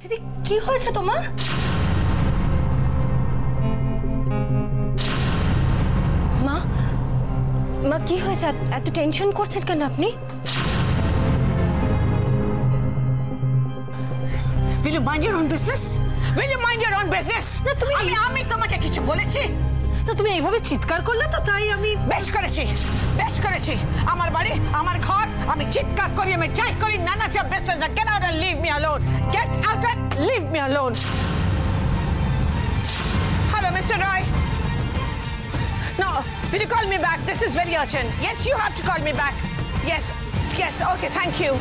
দিদি কি হয়েছে তোমার? মা মা কি হয়েছে? এত টেনশন করছেন কেন আপনি? Will you mind your own business? Will you mind your own business? না তুমি আমি তোমাকে কিছু বলেছি? না তুমি এইভাবে চিৎকার করলে তো তাই আমি বেশ করেছি আমার বাড়ি আমার ঘর আমি চিৎকার করি আমি যাই করি none of your business. Get out and leave me alone. Get out and leave me alone. Hello Mr. Roy. No, will you call me back? This is very urgent. Yes, you have to call me back. Yes, okay, thank you.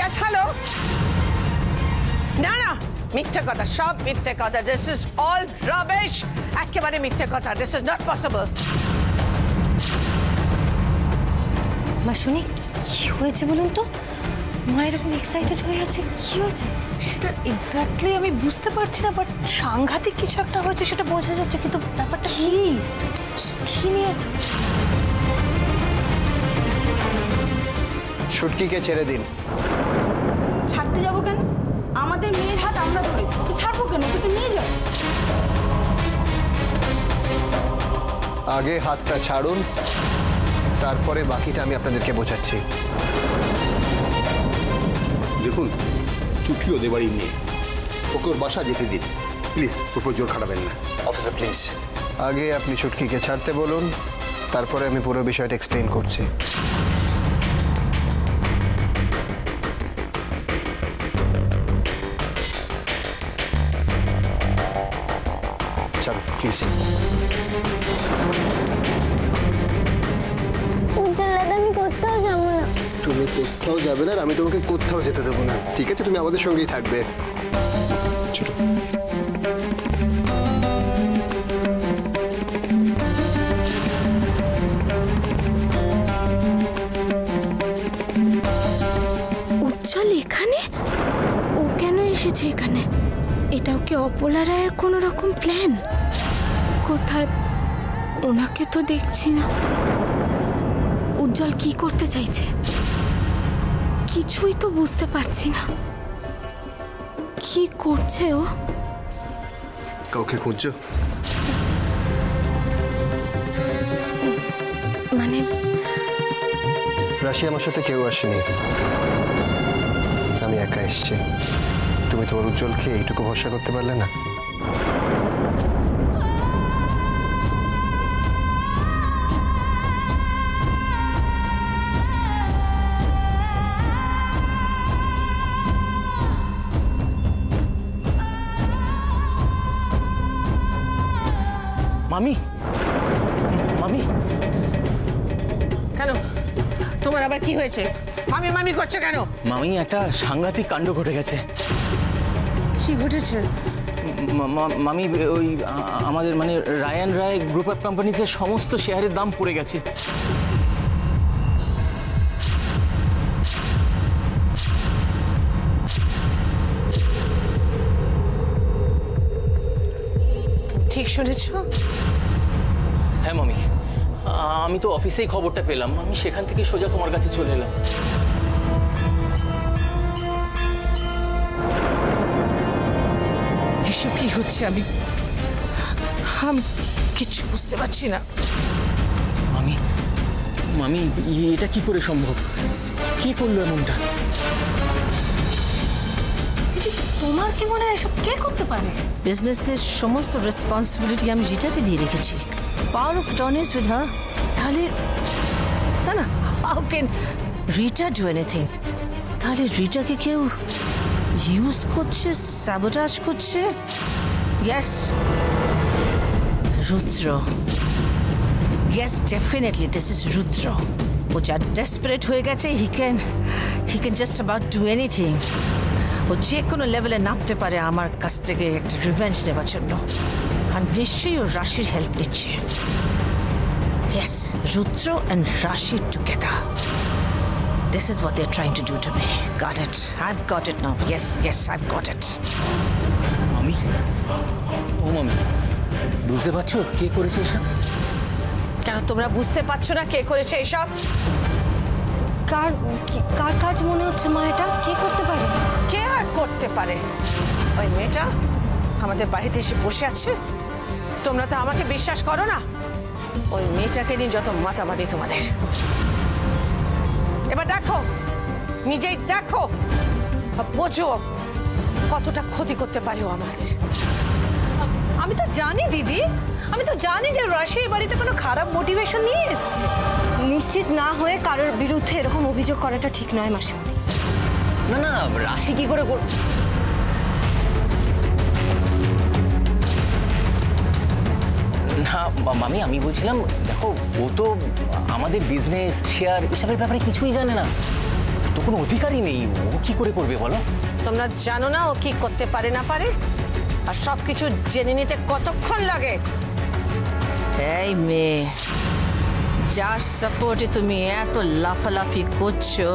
Yes, hello. No, মিথ্যে কথা, সব মিথ্যে কথা. This is all rubbish. একেবারে মিথ্যে কথা. This is not possible. মা শুনি কি হয়েছে বলুন তো? মা এরকম এক্সাইটেড হয়ে আছে, কি হয়েছে? সেটা এক্স্যাক্টলি আমি বুঝতে পারছি না, বাট সাংঘাতিক কিছু একটা হয়েছে সেটা বোঝা যাচ্ছে, কিন্তু ব্যাপারটা কি নিয়ে? ছুটকিকে ছেড়ে দিন। ছাড়তে যাবো কেন? আমাদের মেয়ের হাত আমরা ধরেছি, ওকে ছাড়বো কেন? ওকে তো নিয়ে যাও। আগে হাতটা ছাড়ুন, তারপরে বাকিটা আমি আপনাদেরকে বোঝাচ্ছি। দেখুন, ছুটি ওদের বাড়ির নেই, ওকে ওর বাসা যেতে দিন প্লিজ, উপর জোর খাটাবেন না। অফিসার প্লিজ, আগে আপনি ছুটকিকে ছাড়তে বলুন, তারপরে আমি পুরো বিষয়টা এক্সপ্লেইন করছি। চল প্লিজ। আমি কোথাও যাবো না। তুমি কোথাও যাবে না, আমি তোমাকে কোথাও যেতে দেবো না, ঠিক আছে? তুমি আমাদের সঙ্গেই থাকবে। ছোট উজ্জ্বল এখানে? ও কেন এসেছে এখানে? এটাও কি অপলা রায়ের কোনো রকম প্ল্যান? কোথায়? ওনাকে তো দেখছি না। উজ্জ্বল কি করতে চাইছে কিছুই তো বুঝতে পারছি না। কি করছে ও? কাউকে খুঁজছো? মানে রাশি আমার সাথে কেউ আসেনি, আমি একা এসেছি। তুমি তোমার উজ্জ্বলকে এইটুকু ভরসা করতে পারলে না? মামি কেন? তোমার আবার কি হয়েছে? মামি করছো কেন? মামি, একটা সাংঘাতিক কাণ্ড ঘটে গেছে। কি ঘটেছে? মামি, ওই আমাদের মানে রায়ান রায় গ্রুপ অফ কোম্পানিজের সমস্ত শেয়ারের দাম পড়ে গেছে। ঠিক শুনেছো? হ্যাঁ মামি, আমি তো অফিসেই খবরটা পেলাম, আমি সেখান থেকে সোজা তোমার কাছে চলে এলাম। এসব কি হচ্ছে? আমি কিচ্ছু বুঝতে পারছি না। মামি, এটা কি করে সম্ভব? কে করলো এমনটা? দিদি তোমার কি মনে হয় এসব কে করতে পারে? বিজনেসের সমস্ত রেসপন্সিবিলিটি আমি রিটাকে দিয়ে রেখেছি। Power of attorneys with her. তাহলে না, how can Rita do anything? তাহলে রিটাকে কেউ ইউজ করছে, স্যাবোটাজ করছে। Yes, Rudra. Yes, definitely this is Rudra. ও যা ডেসপারেট হয়ে গেছে, he can just about do anything. ও যে কোনো লেভেলে নামতে পারে আমার কাছ থেকে একটা রিভেঞ্জ নেওয়ার জন্য। আর নিশ্চয়ই ও রাশির হেল্প নিচ্ছে। ইয়েস, রুদ্র অ্যান্ড রাশি together. This is what they're trying to do to me. Got it. I've got it now. Yes, I've got it. মামি, ও মামি, বুঝতে পারছো কে করেছে এসব? কেন তোমরা বুঝতে পারছো না কে করেছে এসব? কার কাজ মনে হচ্ছে মা? এটা কে করতে পারে? কে আর করতে পারে? ওই মেয়েটা আমাদের বাড়িতে এসে বসে আছে। তোমরা তো আমাকে বিশ্বাস করো না। ওই মেয়েটাকে নিয়ে যত মাতামাতি তোমাদের। এবার দেখো, নিজেই দেখো, বোঝো কতটা ক্ষতি করতে পারে ও আমাদের। আমি তো জানি দিদি, আমি তো জানি যে রাশি এই বাড়িতে কোনো খারাপ মোটিভেশন নিয়ে এসছে। নিশ্চিত না হয়ে কারোর বিরুদ্ধে এরকম অভিযোগ করাটা ঠিক নয় মাসিমণি। না না, রাশি কি করে না মামি, আমি বলছিলাম দেখো, ও তো আমাদের বিজনেস শেয়ার এসবের ব্যাপারে কিছুই জানে না, তো কোনো অধিকারই নেই। ও কি করে করবে বলো? তোমরা জানো না ও কি করতে পারে না পারে, আর সবকিছু জেনে নিতে কতক্ষণ লাগে। এই মেয়ে, যার সাপোর্টে তুমি এত লাফালাফি করছো,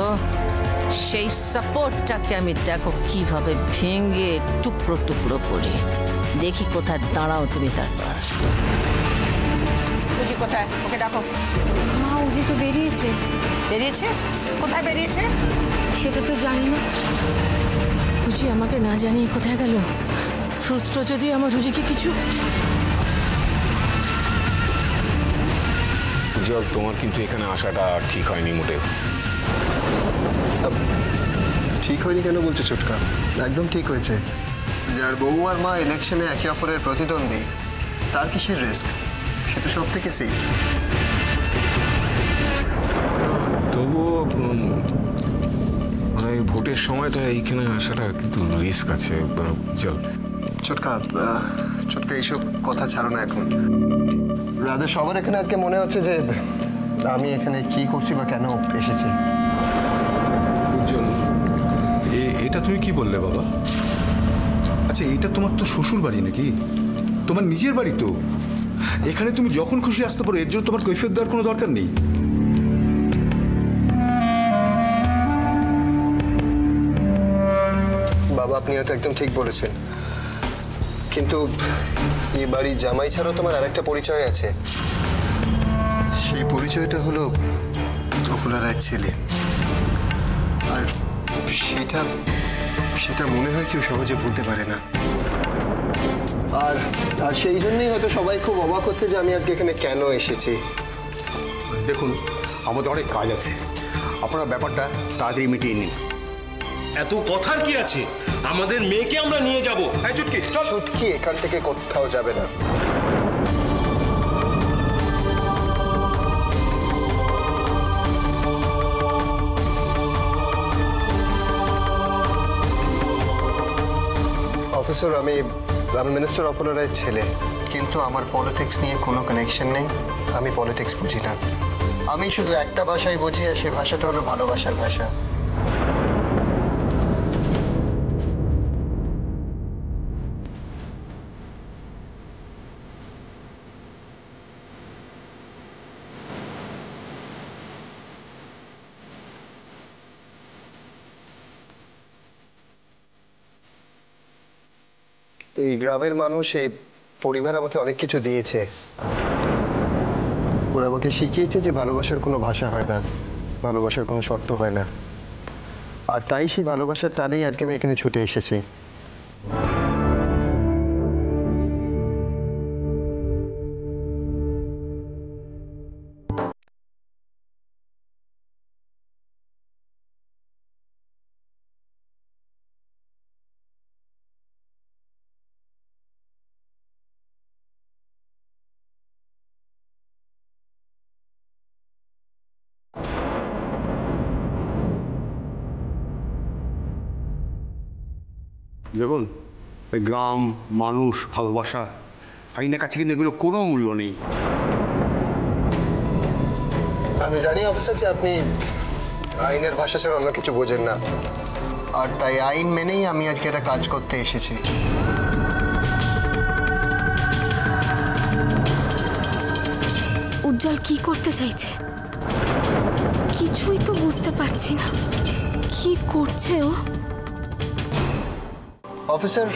সেই সাপোর্টটাকে আমি দেখো কিভাবে ভেঙে টুকরো টুকরো করি। দেখি কোথায় দাঁড়াও তুমি। তারপর বুঝি কোথায়? ওকে ডাকো। মা, উজি তো বেরিয়েছে। বেরিয়েছে? কোথায় বেরিয়েছে সেটা তো জানি না। রুজি আমাকে না জানিয়ে কোথায় গেল? সূত্র যদি আমার রুজিকে কিছু। উজ্জ্বল, তোমার কিন্তু এখানে আসাটা ঠিক হয়নি মোটেও। ঠিক হয়নি কেন বলছো ছোটকা? একদম ঠিক হয়েছে। যার বউ আর মা ইলেকশনে একে অপরের প্রতিদ্বন্দ্বী, তার কিসের রিস্ক? সে তো সব থেকে সেফ। তবুও মানে ভোটের সময়টা এইখানে আসাটা কিন্তু রিস্ক আছে। চল ছোটকা, ছোটকা এইসব কথা ছাড়ো না এখন। রাধা, সবার এখানে আজকে মনে হচ্ছে যে আমি এখানে কি করছি বা কেন এসেছি। উজ্জ্বল, এটা তুমি কি বললে বাবা? আচ্ছা, এটা তোমার তো শ্বশুর বাড়ি নাকি? তোমার নিজের বাড়ি তো। এখানে তুমি যখন খুশি আসতে পারো, এর জন্য তোমার কৈফিয়ত দেওয়ার কোনো দরকার নেই। বাবা, আপনি হয়তো একদম ঠিক বলেছেন, কিন্তু এই বাড়ির জামাই ছাড়াও তোমার আরেকটা পরিচয় আছে। সেই পরিচয়টা হলো অকুলা রায়ের ছেলে। আর সেটা সেটা মনে হয় কেউ সহজে ভুলতে পারে না। আর আর সেই জন্যই হয়তো সবাই খুব অবাক হচ্ছে যে আমি আজকে এখানে কেন এসেছি। দেখুন, আমাদের অনেক কাজ আছে, আপনারা ব্যাপারটা তাড়াতাড়ি মিটিয়ে নিন। এত কথার কি আছে? আমাদের মেয়েকে আমরা নিয়ে যাব। চুটকি চল। চুটকি এখান থেকে কোথাও যাবে না। অফিসার, আমি মিনিস্টার অকুলা রায়ের ছেলে, কিন্তু আমার পলিটিক্স নিয়ে কোনো কানেকশন নেই। আমি পলিটিক্স বুঝি না। আমি শুধু একটা ভাষাই বুঝি, আর সেই ভাষাটা হলো ভালোবাসার ভাষা। এই গ্রামের মানুষ, এই পরিবার আমাকে অনেক কিছু দিয়েছে। ওরা আমাকে শিখিয়েছে যে ভালোবাসার কোনো ভাষা হয় না, ভালোবাসার কোনো শর্ত হয় না। আর তাই সেই ভালোবাসার টানেই আজকে আমি এখানে ছুটে এসেছি। দেখুন, এই গ্রাম, মানুষ, ভালোবাসা, আইনের কাছে কিন্তু এগুলো কোনো মূল্য নেই। আমি জানি অফিসার যে আপনি আইনের ভাষা ছাড়া অন্য কিছু বোঝেন না, আর তাই আইন মেনেই আমি আজকে একটা কাজ করতে এসেছি। উজ্জ্বল কি করতে চাইছে? কিছুই তো বুঝতে পারছি না। কি করছে ও? অফিসার,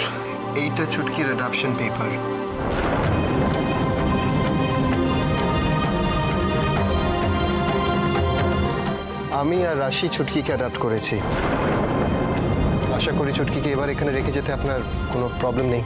এইটা চুটকির অ্যাডাপশন পেপার। আমি আর রাশি চুটকিকে অ্যাডাপ্ট করেছি। আশা করি চুটকিকে এবার এখানে রেখে যেতে আপনার কোনো প্রবলেম নেই।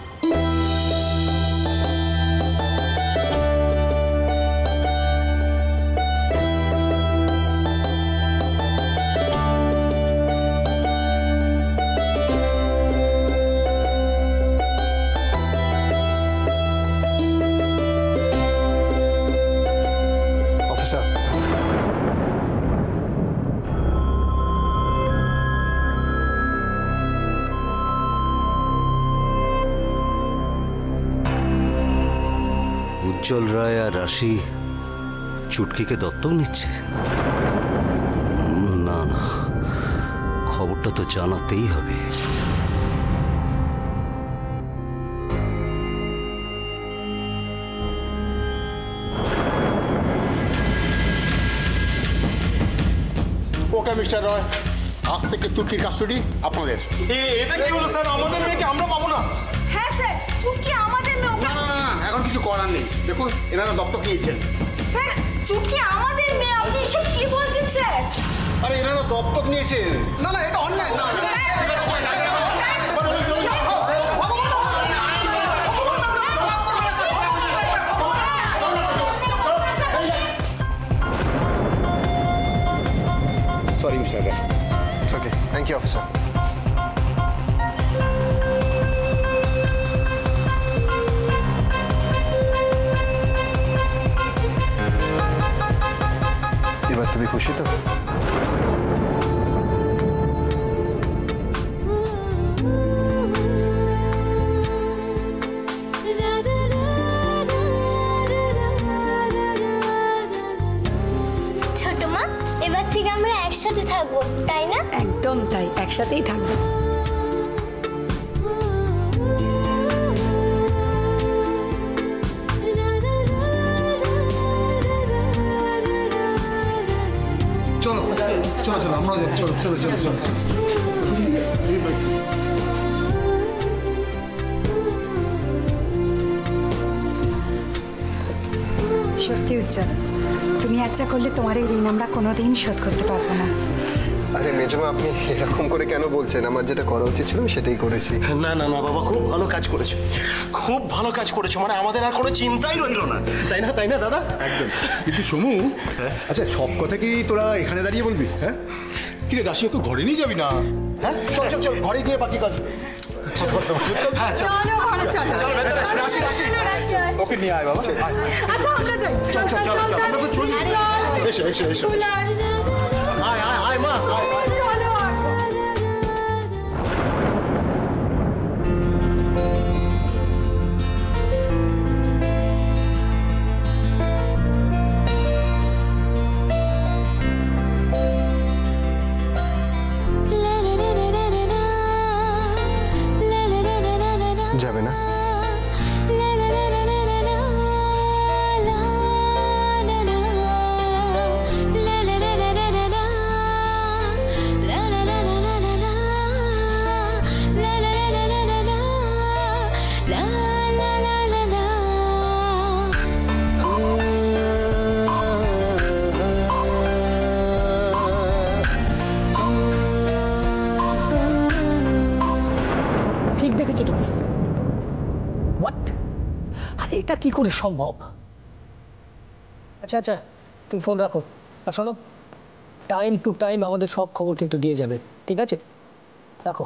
উজ্জ্বল রায় আর রাশি চুটকিকে দত্তক নিচ্ছে? না না, খবরটা তো জানাতেই হবে। ওকে মিস্টার রয়, আজ থেকে তুর্কির কাস্টডি আপনাদের। এটা কি হলো স্যার? আমাদের মেয়েকে আমরা পাবো না? হ্যাঁ স্যার, চুটকি আমাদের মেয়ে। না না না, এখন কিছু করার নেই। দেখুন, এনারা দত্তক নিয়েছেন। স্যার, চুটকি আমাদের মেয়ে। আপনি এসব কি বলছেন স্যার? আরে এনারা দত্তক নিয়েছেন। না না, এটা অন্যায়। Sorry mister Roy. It's okay, thank you officer. এবার তুমি খুশি তো? ছোট মা, এবার থেকে আমরা একসাথে থাকবো, তাই না? একদম তাই, একসাথেই থাকবো। চলো চলো চলো, আমরা চলো চলো চলো চলো। সত্যি উজ্জ্বল, তুমি আচ্ছা করলে তোমার এই ঋণ আমরা কোনোদিন শোধ করতে পারবো না। আরে মেজমা, আপনি এরকম করে কেন বলছেন? আমার যেটা করা উচিত ছিল সেটাই করেছি। না না না বাবা, খুব ভালো কাজ করেছো, খুব ভালো কাজ করেছো। মানে আমাদের আর কোনো চিন্তাই রইল না, তাই না? তাই না দাদা? একদম। কিন্তু সমু, আচ্ছা সব কথা কি তোরা এখানে দাঁড়িয়ে বলবি? হ্যাঁ, কিরে রাশি, ওকে ঘরে নিয়ে যাবি না? হ্যাঁ, চল চল চল, ঘরে গিয়ে বাকি কাজ। ওকে নিয়ে আয় বাবা। আচ্ছা আমরা যাই। চল চল চল, আমরা তো চলি। এসো এসো এসো। আয় আয় আয় মা, যাবে না? ঠিক দেখেছো তুমি? হোয়াট? আরে এটা কি করে সম্ভব? আচ্ছা আচ্ছা, তুমি ফোন রাখো। আর শোনো, টাইম টু টাইম আমাদের সব খবর কিন্তু দিয়ে যাবে, ঠিক আছে? রাখো।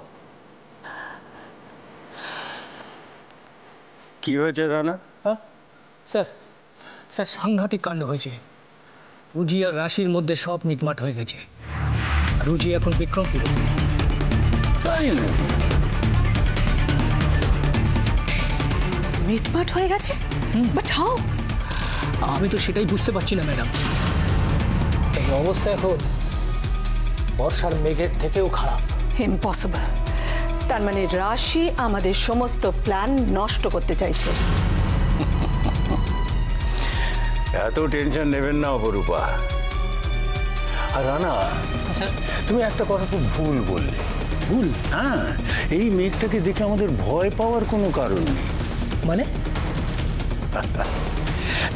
কি হয়েছে রানা? হ্যাঁ স্যার, স্যার সাংঘাতিক কাণ্ড হয়েছে। রুজি আর রাশির মধ্যে সব মিটমাট হয়ে গেছে। রুজি এখন বিক্রমপুরে। তাই না? মিটমাট হয়ে গেছে? But how? আমি তো সেটাই বুঝতে পারছি না ম্যাডাম। এই অবস্থা এখন বর্ষার মেঘের থেকেও খারাপ। ইম্পসিবল। তার মানে রাশি আমাদের সমস্ত প্ল্যান নষ্ট করতে চাইছে। এত টেনশন নেবেন না অপরূপা। আর রানা, তুমি একটা কথা খুব ভুল বললে। ভুল? হ্যাঁ, এই মেঘটাকে দেখে আমাদের ভয় পাওয়ার কোনো কারণ নেই। মানে?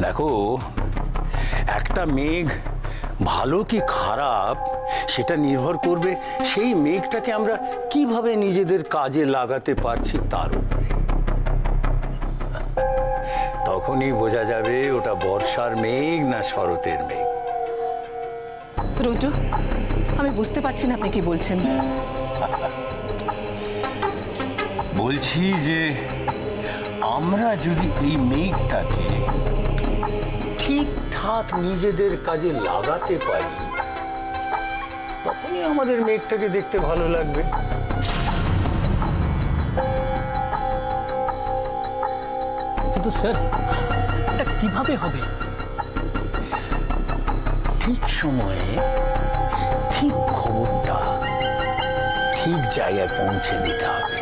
দেখো, একটা মেঘ ভালো কি খারাপ সেটা নির্ভর করবে সেই মেঘটাকে আমরা কিভাবে নিজেদের কাজে লাগাতে পারছি তার উপরে। তখনই বোঝা যাবে ওটা বর্ষার মেঘ না শরতের মেঘ। রুদ্র, আমি বুঝতে পারছি না আপনি কি বলছেন। বলছি যে আমরা যদি এই মেঘটাকে ঠিকঠাক নিজেদের কাজে লাগাতে পারি তখনই আমাদের মেঘটাকে দেখতে ভালো লাগবে। কিন্তু স্যার এটা কিভাবে হবে? ঠিক সময়ে ঠিক খবরটা ঠিক জায়গায় পৌঁছে দিতে হবে।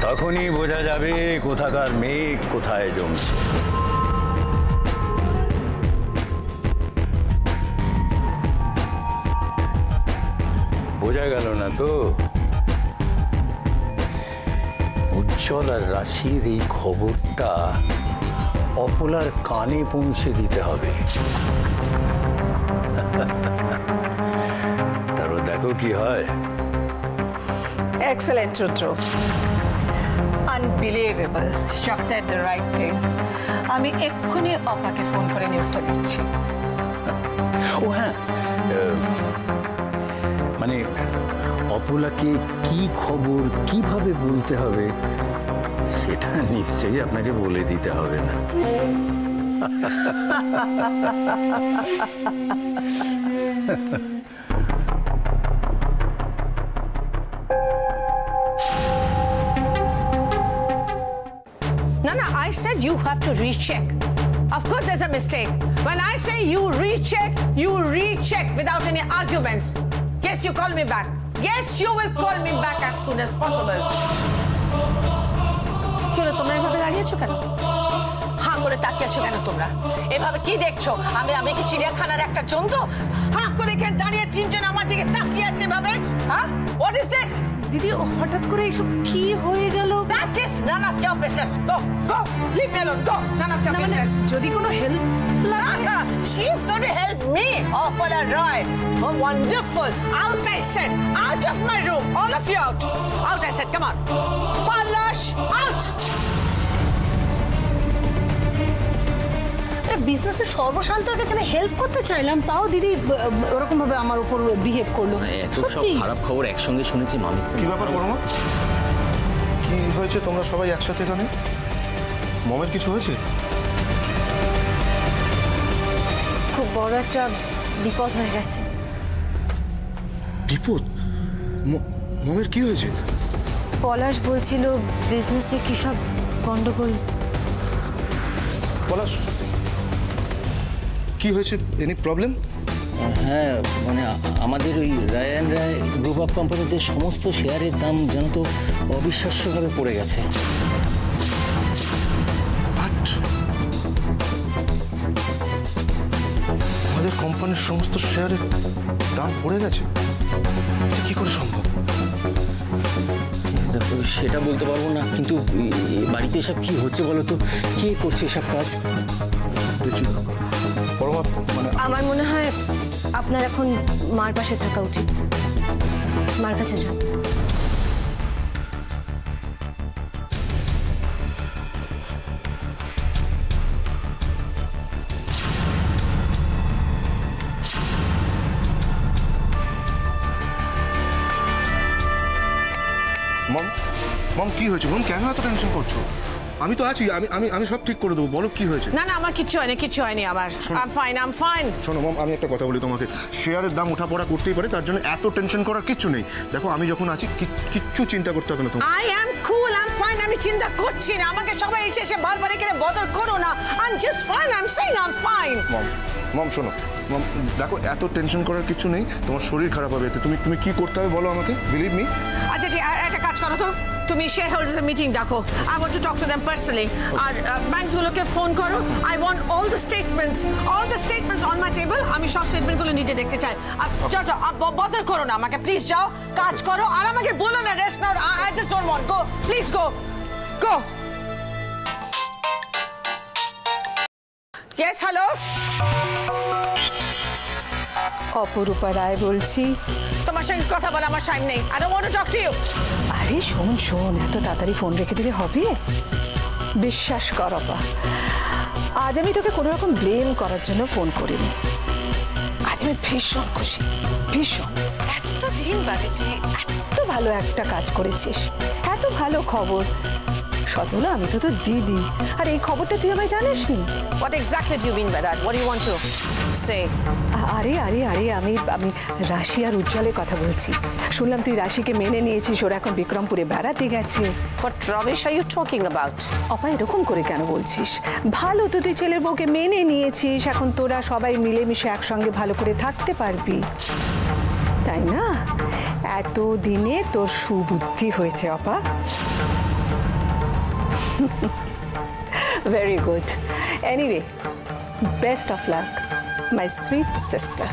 তখনই বোঝা যাবে কোথাকার মেঘ কোথায় জমছে। বোঝা গেল না তো? উজ্জ্বল আর রাশির এই খবরটা অপলার কানে পৌঁছে দিতে হবে। তারপর দেখো কি হয়। Excellent, Rudra. Unbelievable. You have said the right thing. আমি এক্ষুনি অপাকে ফোন করে নিউজটা দিচ্ছি। ও হ্যাঁ, মানে অপলাকে কি খবর কিভাবে বলতে হবে সেটা নিশ্চয়ই আপনাকে বলে দিতে হবে না। No, I said you have to recheck. Of course there's a mistake. When I say you recheck without any arguments. Yes, you call me back. Yes, you will call me back as soon as possible. কি হলো, তোমরা এভাবে দাঁড়িয়েছো কেন? হাঁ করে তাকিয়েছো কেন তোমরা? এভাবে কি দেখছো? আমি কি চিড়িয়াখানার একটা জন্তু? হাঁ করে এখানে দাঁড়িয়ে তিনজন আমার দিকে তাকিয়ে আছে এভাবে? হ্যাঁ? What is this? দিদি, হঠাৎ করে এসব কি হয়ে গেল? That is none of your business. Go. Leave me alone. Go. None of your business. যদি কোনো হেল্প লাগে, she is going to help me. Oh, Pola Roy. Oh, wonderful. Out, I said. Out of my room. All of you out. Out, I said. Come on. Palash, out. বিজনেসের সর্বশান্ত হয়ে গেছে। আমি help করতে চাইলাম, তাও দিদি ওরকম ভাবে আমার উপর বিহেভ করলো। এত সব খারাপ খবর একসঙ্গে শুনেছি মামি। কি ব্যাপার বড়মা? কি হয়েছে তোমরা সবাই একসাথে এখানে? মমের কিছু হয়েছে? খুব বড় একটা বিপদ হয়ে গেছে। বিপদ? মমের কি হয়েছে? পলাশ বলছিল বিজনেসে কি সব গন্ডগোল। পলাশ কি হয়েছে? Any problem? হ্যাঁ, মানে আমাদের ওই রায়ান রায় গ্রুপ অফ কোম্পানিজের সমস্ত শেয়ারের দাম যেন তো অবিশ্বাস্যভাবে পড়ে গেছে। আমাদের কোম্পানির সমস্ত শেয়ারের দাম পড়ে গেছে? কি করে সম্ভব? দেখো, সেটা বলতে পারবো না, কিন্তু বাড়িতে এসব কি হচ্ছে বলো তো? কে করছে এসব কাজ? মানে আমার মনে হয় আপনার এখন মার পাশে থাকা উচিত। মার কাছে যান। মম কি হয়েছে? মম কেন এত টেনশন করছো? আমি তো আছি, আমি সব ঠিক করে দেবো। বলো কি হয়েছে? না আমার কিচ্ছু হয়নি আমার। I'm fine. শোনো মম, আমি একটা কথা বলি তোমাকে। শেয়ারের দাম ওঠাপড়া করতেই পারে, তার জন্য এত টেনশন করার কিচ্ছু নেই। দেখো, আমি যখন আছি কিচ্ছু চিন্তা করতে হবে না তোমার। I am cool, I'm fine. আমি চিন্তা করছি না। আমাকে সবাই এসে বারবার এখানে বদল করো না। I'm just fine. I'm saying I'm fine. মম শোনো, মম দেখো, এত টেনশন করার কিছু নেই। তোমার শরীর খারাপ হবে এতে। তুমি কি করতে হবে বলো আমাকে, বিলিভ মি। আচ্ছা ঠিক, একটা কাজ করো তো, তুমি শেয়ার হোল্ডার্স মিটিং ডাকো। I want to talk to them personally. আর ব্যাংকসগুলোকে ফোন করো। I want all the statements on my table. আমি সব স্টেটমেন্টগুলো নিজে দেখতে চাই। যাও বদল করো না আমাকে, প্লিজ যাও, কাজ করো। আর আমাকে বলো না rest now. I just don't want. Go, please go. Yes hello, অপরূপা রায় বলছি। তোমার সঙ্গে কথা বলা আমার টাইম নেই। I don't want to talk to you. আরে শোন, এত তাড়াতাড়ি ফোন রেখে দিলে হবে? বিশ্বাস কর অপা, আজ আমি তোকে কোনো রকম ব্লেম করার জন্য ফোন করিনি। আজ আমি ভীষণ খুশি, ভীষণ। এতদিন বাদে তুই এত ভালো একটা কাজ করেছিস, এত ভালো খবর। সতলা, আমি তো তোর দিদি, আর এই খবরটা তুই আমায় জানিসনি। What exactly do you mean by that? What do you want to say? আরে আমি রাশি আর উজ্জ্বলের কথা বলছি। শুনলাম তুই রাশিকে মেনে নিয়েছিস, ওরা এখন বিক্রমপুরে বেড়াতে গেছে। What rubbish are you talking about? অপা, এরকম করে কেন বলছিস? ভালো তো, তুই ছেলের বউকে মেনে নিয়েছিস, এখন তোরা সবাই মিলেমিশে একসঙ্গে ভালো করে থাকতে পারবি, তাই না? এত দিনে তোর সুবুদ্ধি হয়েছে অপা। Very good. Anyway, best of luck, my sweet sister.